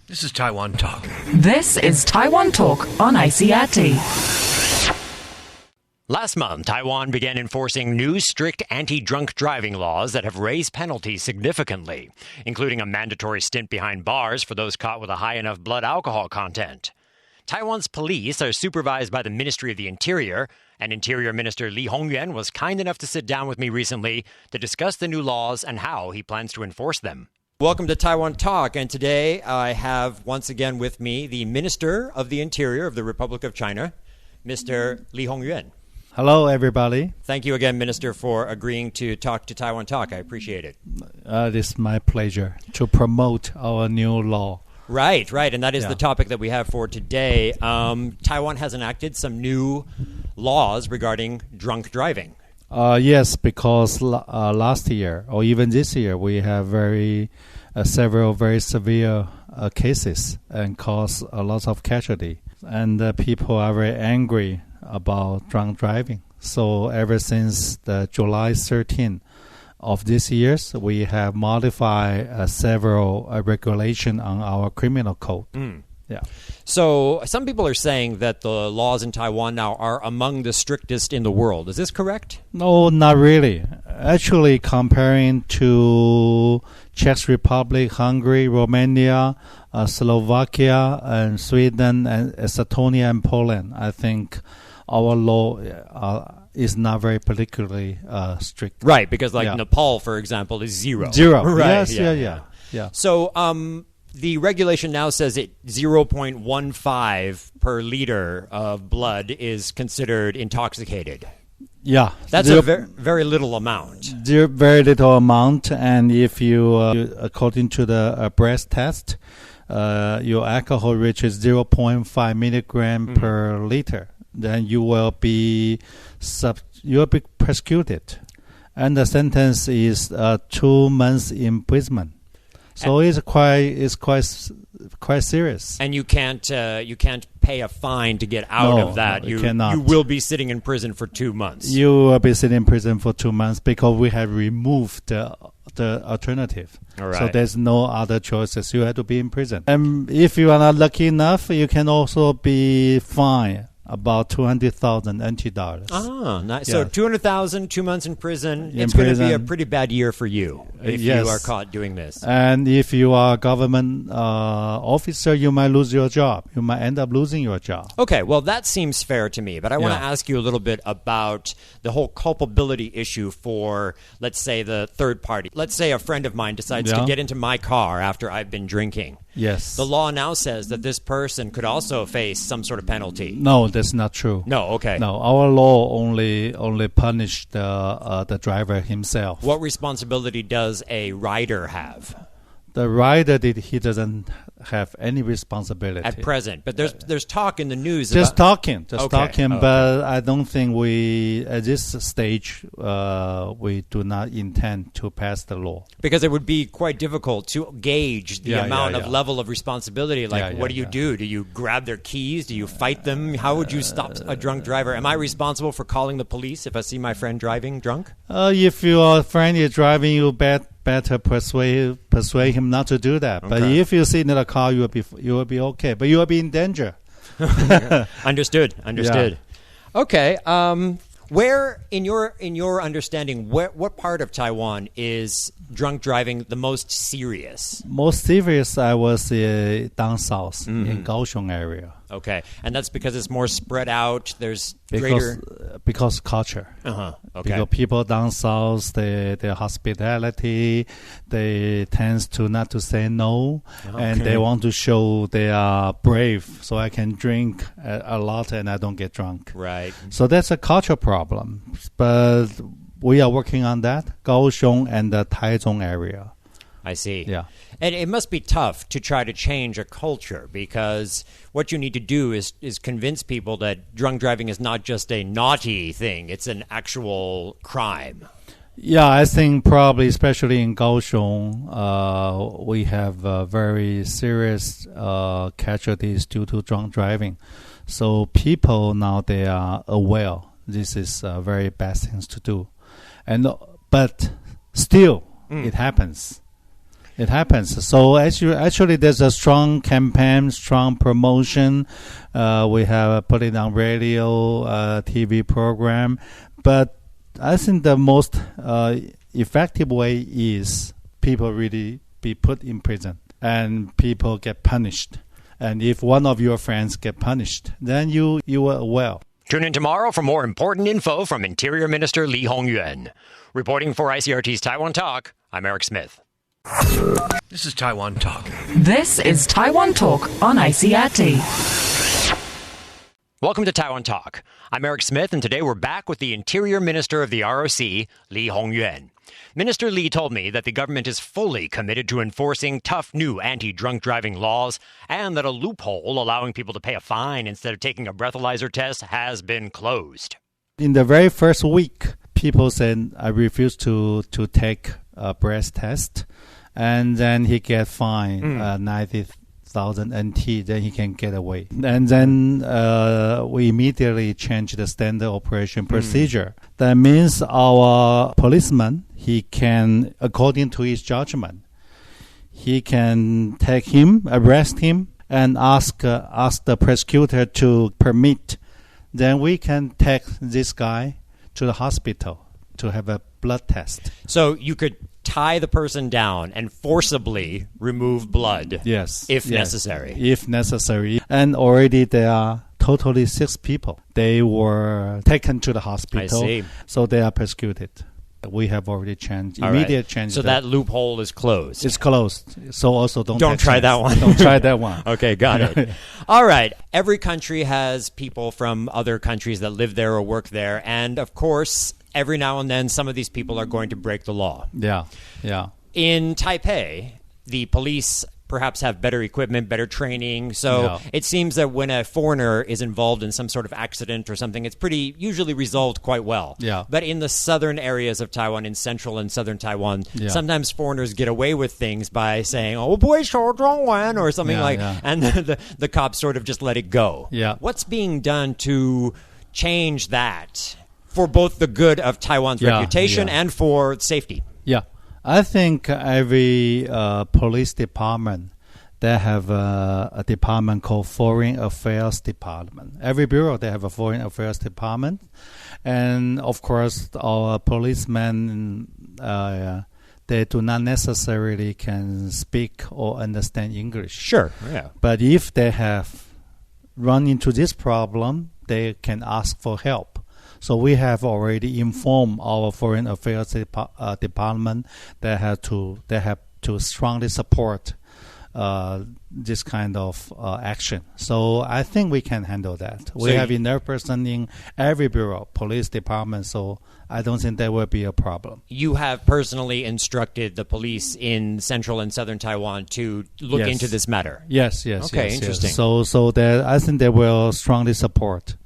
This is Taiwan Talk. This is Taiwan Talk on ICRT. Last month, Taiwan began enforcing new strict anti-drunk driving laws that have raised penalties significantly, including a mandatory stint behind bars for those caught with a high enough blood alcohol content. Taiwan's police are supervised by the Ministry of the Interior, and Interior Minister Li Hongyuan was kind enough to sit down with me recently to discuss the new laws and how he plans to enforce them. Welcome to Taiwan Talk, and today I have once again with me the Minister of the Interior of the Republic of China, Mr. Li Hongyuan. Hello, everybody. Thank you again, Minister, for agreeing to talk to Taiwan Talk. I appreciate it. It is my pleasure to promote our new law. Right, and that is the topic that we have for today. Taiwan has enacted some new laws regarding drunk driving. Yes, because last year, or even this year, we have several very severe cases and caused a lot of casualty. And people are very angry about drunk driving. So ever since the July 13th of this year, we have modified several regulations on our criminal code. Yeah. So some people are saying that the laws in Taiwan now are among the strictest in the world. Is this correct? No, not really. Actually, comparing to Czech Republic, Hungary, Romania, Slovakia, and Sweden, and Estonia, and Poland, I think our law is not very particularly strict. Right, because Nepal, for example, is zero. Right. Yes, yeah. So the regulation now says that 0.15 per liter of blood is considered intoxicated. Yeah. That's a very little amount. Very little amount, and if you, according to the breath test, your alcohol reaches 0.5 milligram per liter, then you will be prosecuted, and the sentence is 2 months imprisonment. So it's quite serious. And you can't pay a fine to get out of that. You cannot. You will be sitting in prison for 2 months. You will be sitting in prison for 2 months because we have removed the alternative. All right. So there's no other choices. You have to be in prison. And if you are not lucky enough, you can also be fined about 200,000 NT dollars. Nice. Yeah. So 200,000, 2 months in prison. It's going to be a pretty bad year for you if you are caught doing this. And if you are a government officer, you might lose your job. You might end up losing your job. Okay, well, that seems fair to me. But I want to ask you a little bit about the whole culpability issue for, let's say, the third party. Let's say a friend of mine decides to get into my car after I've been drinking. Yes. The law now says that this person could also face some sort of penalty. No, that's not true. No, okay. No, our law only punish the driver himself. What responsibility does a rider have? The rider he doesn't have any responsibility at present, but there's talk in the news. Just about talking. But I don't think we at this stage we do not intend to pass the law because it would be quite difficult to gauge the amount of level of responsibility. Like, what do you do? Do you grab their keys? Do you fight them? How would you stop a drunk driver? Am I responsible for calling the police if I see my friend driving drunk? If your friend is driving, you better persuade him not to do that. Okay. But if you sit in the car, you will be okay. But you will be in danger. Understood. Yeah. Okay. Where in your understanding, what part of Taiwan is drunk driving the most serious? Most serious, I was down south in Kaohsiung area. Okay, and that's because it's more spread out. There's because culture. Okay. Because people down south, their hospitality, they tend to not to say no, and they want to show they are brave. So I can drink a lot and I don't get drunk. Right. So that's a culture problem, but we are working on that. Kaohsiung and the Taichung area. I see. Yeah. And it must be tough to try to change a culture because what you need to do is convince people that drunk driving is not just a naughty thing. It's an actual crime. Yeah, I think probably, especially in Kaohsiung, we have very serious casualties due to drunk driving. So people now, they are aware this is very bad things to do. But still, it happens. It happens. So actually, there's a strong campaign, strong promotion. We have put it on radio, TV program. But I think the most effective way is people really be put in prison and people get punished. And if one of your friends get punished, then you are well. Tune in tomorrow for more important info from Interior Minister Lee Hong-yuan. Reporting for ICRT's Taiwan Talk, I'm Eric Smith. This is Taiwan Talk. This is Taiwan Talk on ICRT. Welcome to Taiwan Talk. I'm Eric Smith, and today we're back with the Interior Minister of the ROC, Lee Hong-yuan. Minister Lee told me that the government is fully committed to enforcing tough new anti-drunk driving laws and that a loophole allowing people to pay a fine instead of taking a breathalyzer test has been closed. In the very first week, people said, I refuse to take a breath test. And then he get fined 90,000 NT, then he can get away. And then we immediately changed the standard operation procedure. That means our policeman, he can, according to his judgment, he can take him, arrest him, and ask the prosecutor to permit. Then we can take this guy to the hospital to have a blood test. So you could tie the person down and forcibly remove blood if necessary. If necessary. And already there are totally 6 people. They were taken to the hospital. I see. So they are persecuted. We have already changed, immediate change. So that loophole is closed. It's closed. So also don't try that one. Don't try that one. Okay, got it. All right. Every country has people from other countries that live there or work there. And of course, every now and then, some of these people are going to break the law. Yeah. In Taipei, the police perhaps have better equipment, better training. So it seems that when a foreigner is involved in some sort of accident or something, it's pretty usually resolved quite well. Yeah. But in the southern areas of Taiwan, in central and southern Taiwan, sometimes foreigners get away with things by saying, "Oh, boy, or something and the cops sort of just let it go. Yeah. What's being done to change that for both the good of Taiwan's reputation and for safety? Yeah. I think every police department, they have a department called Foreign Affairs Department. Every bureau, they have a Foreign Affairs Department. And, of course, our policemen, they do not necessarily can speak or understand English. Sure, yeah. But if they have run into this problem, they can ask for help. So we have already informed our Foreign Affairs Department they have to strongly support this kind of action. So I think we can handle that. We have enough person in every bureau, police department, so I don't think there will be a problem. You have personally instructed the police in central and southern Taiwan to look into this matter? Yes. Okay, interesting. So I think they will strongly support.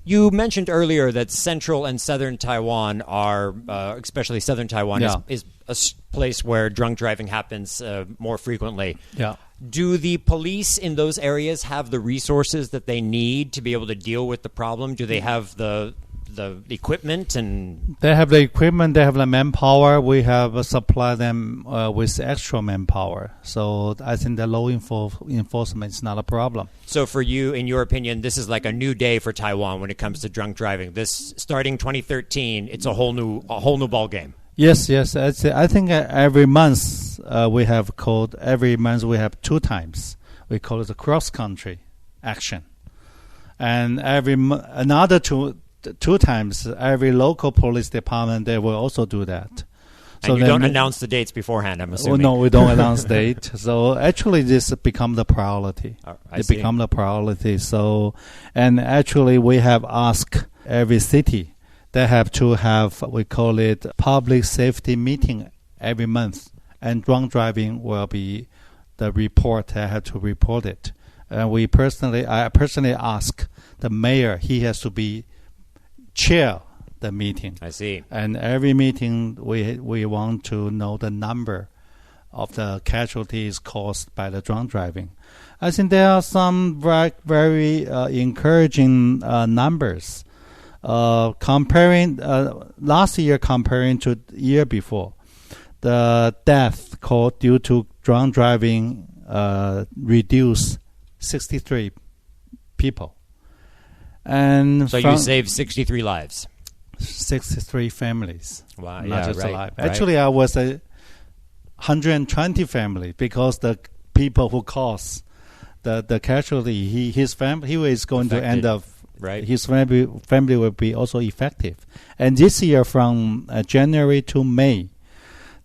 You mentioned earlier that central and southern Taiwan are, especially southern Taiwan, is a place where drunk driving happens more frequently. Yeah. Do the police in those areas have the resources that they need to be able to deal with the problem? Do they have the equipment? And they have the equipment, they have the manpower. We have supplied them with extra manpower. So I think the law enforcement is not a problem. So for you, in your opinion, this is like a new day for Taiwan when it comes to drunk driving. This starting 2013, it's a whole new ball game. Yes. I think every month we have 2 times. We call it the cross-country action. And another two times, every local police department, they will also do that. And you don't announce the dates beforehand, I'm assuming. No, we don't announce date. So actually, this become the priority. Become the priority. So, and actually, we have asked every city, they have to have, we call it public safety meeting every month. And drunk driving will be the report. They have to report it. And I personally ask the mayor, he has to be chair the meeting. I see. And every meeting, we want to know the number of the casualties caused by the drunk driving. I think there are some very encouraging numbers. Comparing last year comparing to the year before, the death due to drunk driving reduced 63 people. And so you saved 63 lives. 63 families. Wow, not just right, alive. right. Actually, I was 120 family because the people who caused the casualty, his family, he was going Affected. to end up. Right. His family will be also effective. And this year, from January to May,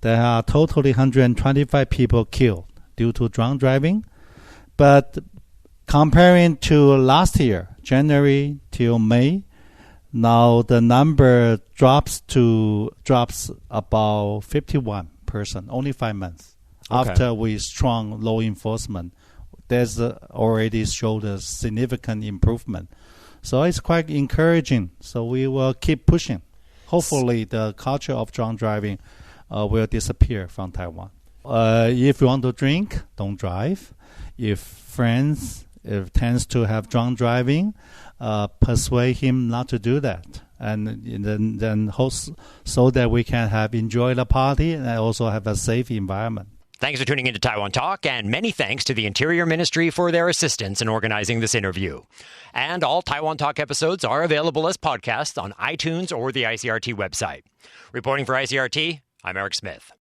there are totally 125 people killed due to drunk driving. But comparing to last year, January till May, now the number drops about 51 person, only 5 months. Okay. After we strong law enforcement, there's already showed a significant improvement. So it's quite encouraging. So we will keep pushing. Hopefully the culture of drunk driving will disappear from Taiwan. If you want to drink, don't drive. If friends tends to have drunk driving, persuade him not to do that, and then host so that we can enjoy the party and also have a safe environment. Thanks for tuning into Taiwan Talk, and many thanks to the Interior Ministry for their assistance in organizing this interview. And all Taiwan Talk episodes are available as podcasts on iTunes or the ICRT website. Reporting for ICRT, I'm Eric Smith.